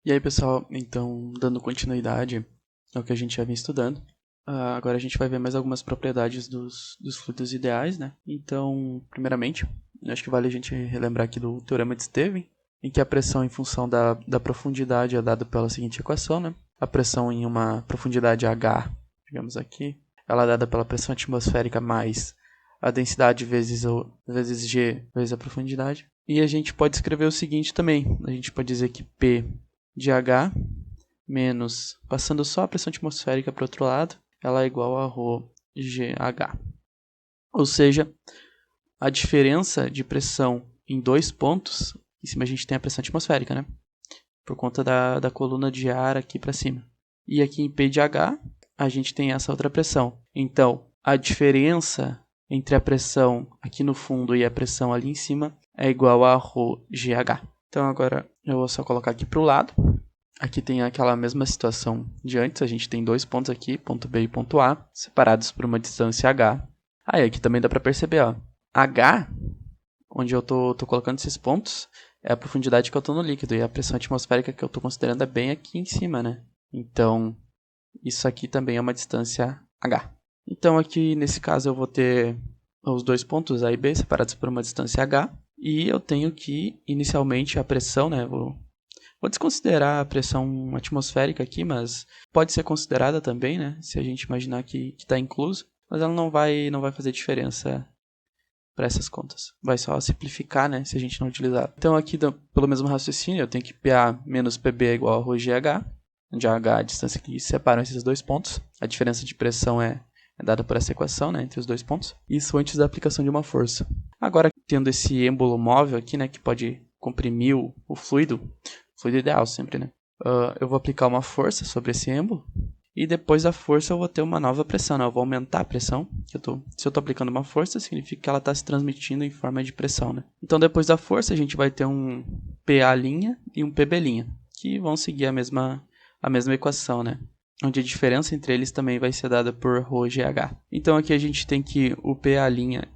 E aí, pessoal, então, dando continuidade ao que a gente já vem estudando, agora a gente vai ver mais algumas propriedades dos fluidos ideais, né? Então, primeiramente, acho que vale a gente relembrar aqui do Teorema de Stevens, em que a pressão em função da profundidade é dada pela seguinte equação, né? A pressão em uma profundidade H, digamos aqui, ela é dada pela pressão atmosférica mais a densidade vezes G vezes a profundidade. E a gente pode escrever o seguinte também, a gente pode dizer que P de H menos, passando só a pressão atmosférica para o outro lado, ela é igual a ρGH. Ou seja, a diferença de pressão em dois pontos, em cima a gente tem a pressão atmosférica, né? Por conta da coluna de ar aqui para cima. E aqui em P de H, a gente tem essa outra pressão. Então, a diferença entre a pressão aqui no fundo e a pressão ali em cima é igual a ρGH. Então agora eu vou só colocar aqui para o lado. Aqui tem aquela mesma situação de antes, a gente tem dois pontos aqui, ponto B e ponto A, separados por uma distância H. Aí aqui também dá para perceber, ó, H, onde eu tô colocando esses pontos, é a profundidade que eu estou no líquido, e a pressão atmosférica que eu estou considerando é bem aqui em cima, né? Então, isso aqui também é uma distância H. Então aqui, nesse caso, eu vou ter os dois pontos A e B separados por uma distância H, e eu tenho que, inicialmente, a pressão, né, Vou desconsiderar a pressão atmosférica aqui, mas pode ser considerada também, né? Se a gente imaginar que está incluso. Mas ela não vai fazer diferença para essas contas. Vai só simplificar, né? Se a gente não utilizar. Então aqui, pelo mesmo raciocínio, eu tenho que PA menos PB é igual a ρGH, onde a H é a distância que separa esses dois pontos. A diferença de pressão é dada por essa equação, né? Entre os dois pontos. Isso antes da aplicação de uma força. Agora, tendo esse êmbolo móvel aqui, né? Que pode comprimir o fluido ideal sempre, né? Eu vou aplicar uma força sobre esse êmbolo e depois da força eu vou ter uma nova pressão, né? Eu vou aumentar a pressão. Se eu estou aplicando uma força, significa que ela está se transmitindo em forma de pressão, né? Então depois da força a gente vai ter um PA' e um PB', que vão seguir a mesma equação, né? Onde a diferença entre eles também vai ser dada por ρGH. Então aqui a gente tem que o PA'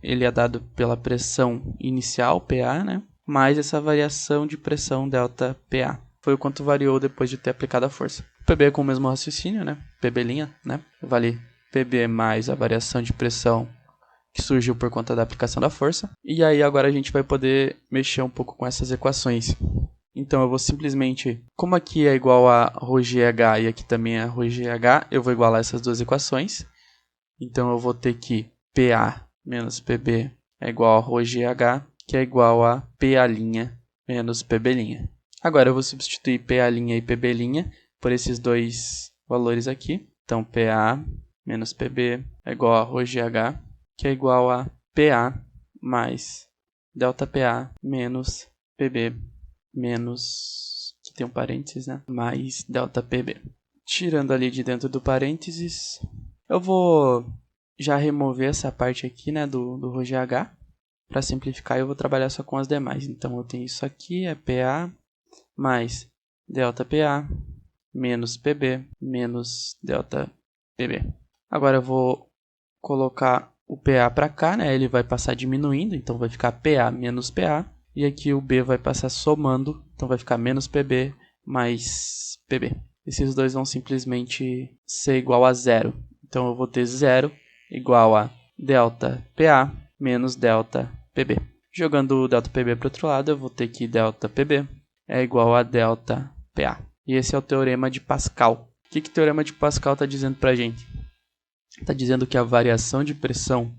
ele é dado pela pressão inicial, PA, né? Mais essa variação de pressão ΔPA. Foi o quanto variou depois de ter aplicado a força. PB é com o mesmo raciocínio, né? PB', né? Vale PB mais a variação de pressão que surgiu por conta da aplicação da força. E aí agora a gente vai poder mexer um pouco com essas equações. Então eu vou simplesmente, como aqui é igual a ρGH e aqui também é ρGH, eu vou igualar essas duas equações. Então eu vou ter que PA menos PB é igual a ρGH, que é igual a PA' menos PB'. Agora eu vou substituir PA' e PB' por esses dois valores aqui. Então PA menos PB é igual a ρGH, que é igual a PA mais ΔPA menos PB menos, que tem um parênteses, né? Mais ΔPB. Tirando ali de dentro do parênteses, eu vou já remover essa parte aqui, né, do ρGH. Para simplificar, eu vou trabalhar só com as demais. Então, eu tenho isso aqui, é PA mais ΔPA menos PB menos ΔPB. Agora, eu vou colocar o PA para cá, né? Ele vai passar diminuindo, então vai ficar PA menos PA. E aqui o B vai passar somando, então vai ficar menos PB mais PB. Esses dois vão simplesmente ser igual a zero. Então, eu vou ter zero igual a ΔPA menos ΔPB. Jogando o ΔPB para o outro lado, eu vou ter que ΔPB é igual a ΔPA. E esse é o Teorema de Pascal. O que o Teorema de Pascal está dizendo para a gente? Está dizendo que a variação de pressão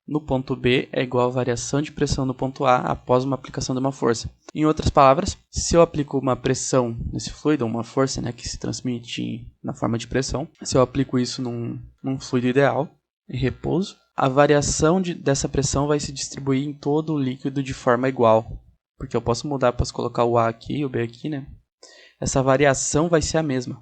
no ponto B é igual à variação de pressão no ponto A após uma aplicação de uma força. Em outras palavras, se eu aplico uma pressão nesse fluido, uma força, né, que se transmite na forma de pressão, se eu aplico isso num fluido ideal, em repouso, a variação dessa pressão vai se distribuir em todo o líquido de forma igual. Porque eu posso mudar, posso colocar o A aqui e o B aqui, né? Essa variação vai ser a mesma.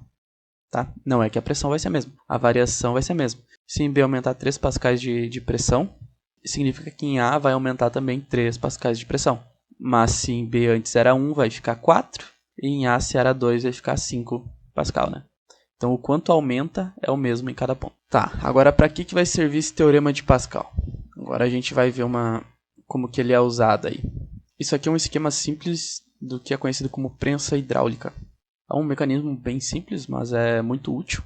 Tá? Não é que a pressão vai ser a mesma. A variação vai ser a mesma. Se em B aumentar 3 pascais de pressão, significa que em A vai aumentar também 3 pascais de pressão. Mas se em B antes era 1, vai ficar 4. E em A, se era 2, vai ficar 5 pascal, né? Então, o quanto aumenta é o mesmo em cada ponto. Tá, agora para que vai servir esse Teorema de Pascal? Agora a gente vai ver como que ele é usado aí. Isso aqui é um esquema simples do que é conhecido como prensa hidráulica. É um mecanismo bem simples, mas é muito útil.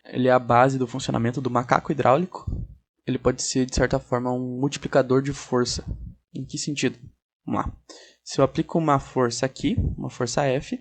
Ele é a base do funcionamento do macaco hidráulico. Ele pode ser, de certa forma, um multiplicador de força. Em que sentido? Vamos lá. Se eu aplico uma força aqui, uma força F,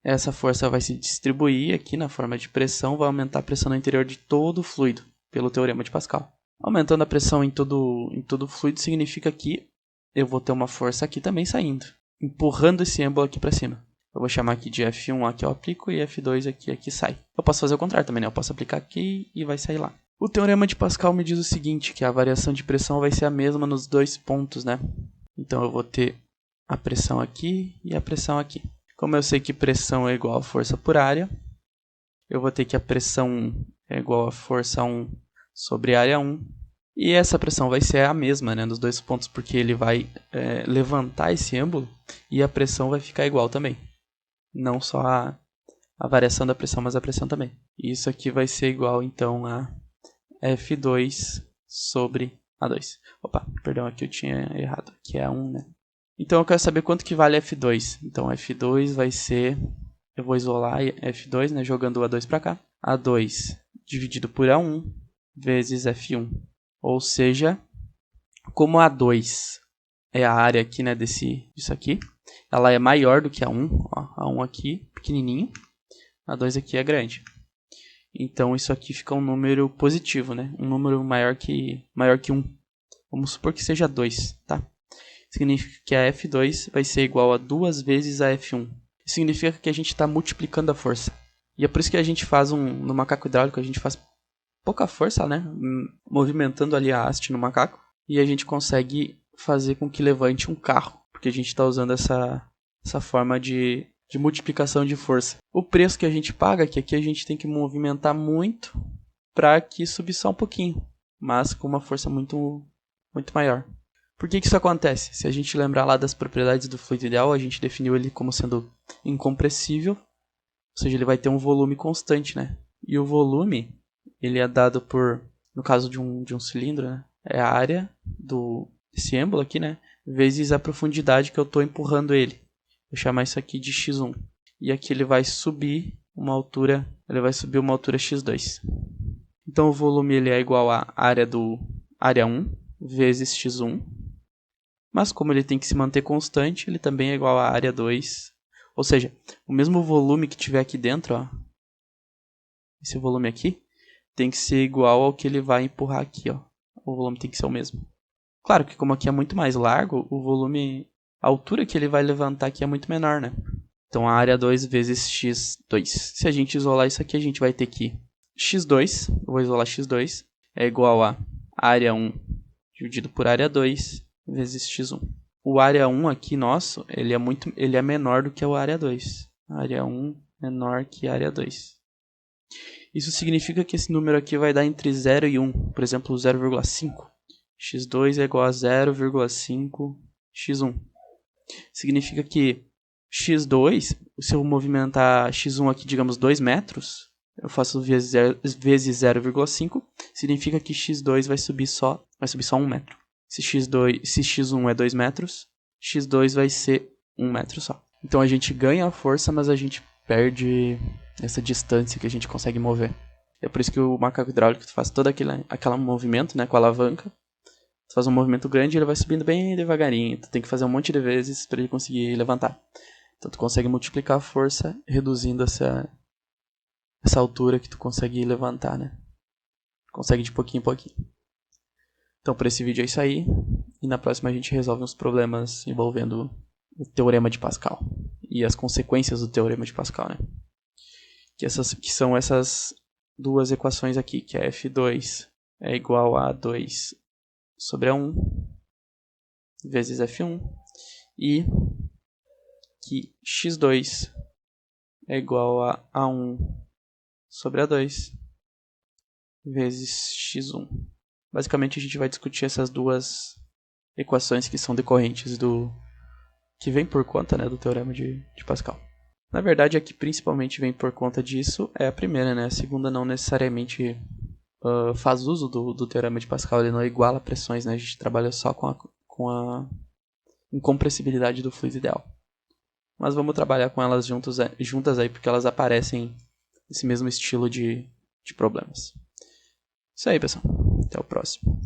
essa força vai se distribuir aqui na forma de pressão, vai aumentar a pressão no interior de todo o fluido, pelo teorema de Pascal. Aumentando a pressão em todo o fluido significa que eu vou ter uma força aqui também saindo, empurrando esse êmbolo aqui para cima. Eu vou chamar aqui de F1 aqui eu aplico e F2 aqui sai. Eu posso fazer o contrário também, né? Eu posso aplicar aqui e vai sair lá. O teorema de Pascal me diz o seguinte, que a variação de pressão vai ser a mesma nos dois pontos, né? Então eu vou ter a pressão aqui e a pressão aqui. Como eu sei que pressão é igual a força por área, eu vou ter que a pressão 1 é igual a força 1 sobre área 1. E essa pressão vai ser a mesma, né, nos dois pontos, porque ele vai levantar esse êmbolo e a pressão vai ficar igual também. Não só a variação da pressão, mas a pressão também. E isso aqui vai ser igual, então, a F2 sobre A2. Opa, perdão, aqui eu tinha errado. Aqui é A1, né? Então eu quero saber quanto que vale F2. Então F2 vai ser... Eu vou isolar F2, né, jogando o A2 para cá. A2 dividido por A1 vezes F1. Ou seja, como A2 é a área aqui, né, disso aqui, ela é maior do que A1. Ó, A1 aqui, pequenininho. A2 aqui é grande. Então isso aqui fica um número positivo, né? Um número maior que 1. Vamos supor que seja 2, tá? Significa que a F2 vai ser igual a 2 vezes a F1. Isso significa que a gente está multiplicando a força. E é por isso que a gente faz no macaco hidráulico, a gente faz pouca força, né? Movimentando ali a haste no macaco. E a gente consegue fazer com que levante um carro. Porque a gente está usando essa forma de multiplicação de força. O preço que a gente paga é que aqui a gente tem que movimentar muito para que subir só um pouquinho. Mas com uma força muito, muito maior. Por que isso acontece? Se a gente lembrar lá das propriedades do fluido ideal, a gente definiu ele como sendo incompressível, ou seja, ele vai ter um volume constante, né? E o volume, ele é dado por, no caso de um cilindro, né? É a área desse êmbolo aqui, né? Vezes a profundidade que eu estou empurrando ele. Vou chamar isso aqui de x1. E aqui ele vai subir uma altura x2. Então o volume ele é igual à área 1 vezes x1. Mas como ele tem que se manter constante, ele também é igual à área 2. Ou seja, o mesmo volume que tiver aqui dentro, ó, esse volume aqui, tem que ser igual ao que ele vai empurrar aqui. Ó. O volume tem que ser o mesmo. Claro que como aqui é muito mais largo, o volume, a altura que ele vai levantar aqui é muito menor, né? Então a área 2 vezes x2. Se a gente isolar isso aqui, a gente vai ter que x2, eu vou isolar x2, é igual a área 1 dividido por área 2 vezes x1. O área 1 aqui nosso, ele é menor do que o área 2. Área 1 menor que área 2. Isso significa que esse número aqui vai dar entre 0 e 1. Por exemplo, 0,5. x2 é igual a 0,5 x1. Significa que x2, se eu movimentar x1 aqui, digamos, 2 metros, eu faço vezes 0,5, significa que x2 vai subir só 1 metro. Se x1 é 2 metros, x2 vai ser 1 metro só. Então a gente ganha a força, mas a gente perde essa distância que a gente consegue mover. É por isso que o macaco hidráulico faz todo aquele movimento, né, com a alavanca. Tu faz um movimento grande e ele vai subindo bem devagarinho. Tu tem que fazer um monte de vezes para ele conseguir levantar. Então tu consegue multiplicar a força reduzindo essa altura que tu consegue levantar, né? Consegue de pouquinho em pouquinho. Então por esse vídeo é isso aí. E na próxima a gente resolve uns problemas envolvendo o teorema de Pascal. E as consequências do teorema de Pascal, né? Que são essas duas equações aqui. Que é F2 é igual a 2 sobre A1 vezes F1. E que x2 é igual a A1 sobre A2 vezes x1. Basicamente a gente vai discutir essas duas equações que são decorrentes que vem por conta, né, do teorema de Pascal. Na verdade, a que principalmente vem por conta disso é a primeira, né? A segunda não necessariamente faz uso do teorema de Pascal, ele não iguala pressões, né? A gente trabalha só com a incompressibilidade do fluido ideal. mas vamos trabalhar com elas juntas aí, porque elas aparecem nesse mesmo estilo de problemas. Isso aí, pessoal. Até o próximo.